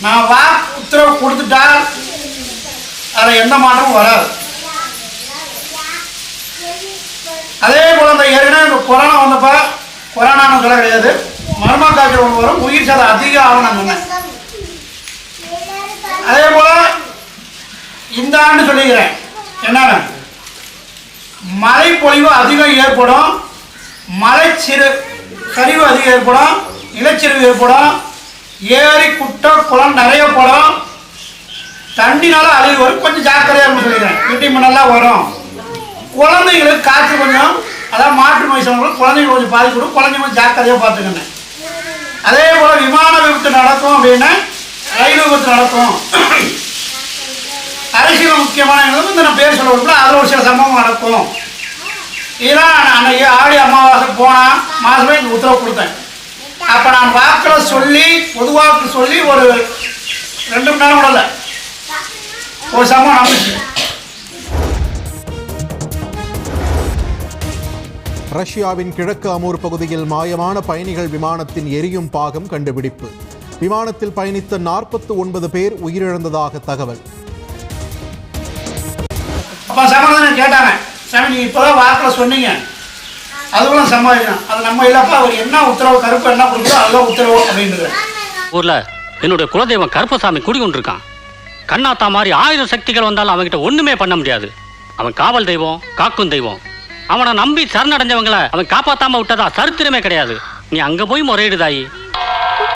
நான் உத்தரவு கொடுத்துட்டா அதில் எந்த மாற்றமும் வராது. அதே போல் இந்த ஏற்கனவே இந்த கொரோனா வந்தப்போ கொரோனான்னு சொல்ல கிடையாது, மர்ம காய்ச்சல் ஒன்று வரும், உயிர் சேதம் அதிகம் ஆகும் நான் சொன்னேன். அதே போல் இந்த ஆண்டு சொல்லிக்கிறேன் என்னென்ன மழை பொழிவு அதிகம் ஏற்படும், சரிவு அதிகம் ஏற்படும், நிலச்சரிவு ஏற்படும், ஏரி குட்டை குளம் நிறைய போடும், தண்ணினால அழிவு வரும். கொஞ்சம் ஜாக்கிரதையாக சொல்லிக்கிறேன். வீட்டு மண்ணெல்லாம் வரும். குழந்தைங்களுக்கு காற்று கொஞ்சம், அதாவது மாற்று நோய் சொன்னவங்களுக்கு குழந்தைங்களுக்கு கொஞ்சம் பாதிக்கப்படும். குழந்தைங்க கொஞ்சம் ஜாக்கிரதையாக பார்த்துக்கணும். அதே போல் விமான விபத்து நடக்கும் அப்படின்னா ரயில் விபத்து நடக்கும். அரசியல் முக்கியமான இந்த நான் பேர் சொல்ல விரும்பல, அதில் ஒரு சில சம்பவம் நடக்கும். இதெல்லாம் அன்னைக்கு ஆடி அமாவாசை போனால் மாதமே இந்த உத்தரவு கொடுத்தேன். அப்போ நான் வாக்கில் சொல்லி பொது வாக்கு சொல்லி ஒரு 2 மணி நேரம் கூட இல்லை, ஒரு சம்பவம் நடந்துச்சு. ரஷ்யாவின் கிழக்கு அமூர் பகுதியில் மாயமான பயணிகள் விமானத்தின் எரியும் பாகம் கண்டுபிடிப்பு. விமானத்தில் பயணித்த 49 பேர் உயிரிழந்ததாக தகவல். அப்போ சமாதானம் கேட்டாங்க, சாமி நீங்கள் இப்போதான் வாக்கில் சொன்னீங்க, அதுவும் சம்பாதிக்கணும், அது நம்ம இல்லப்பா, அவர் என்ன உத்தரவு கருப்பு என்ன கொடுக்குறோ அதுதான் உத்தரவு அப்படின்றது. ஊர்ல என்னுடைய குலதெய்வம் கருப்பசாமி குடிகொண்டிருக்கான். கண்ணாத்தா மாதிரி 1000 சக்திகள் வந்தாலும் அவன்கிட்ட ஒண்ணுமே பண்ண முடியாது. அவன் காவல் தெய்வம், காக்கும் தெய்வம். அவனை நம்பி சரணடைஞ்சவங்களை அவன் காப்பாத்தாம விட்டதா சரித்திரமே கிடையாது. நீ அங்க போய் முறையிடுதாயி.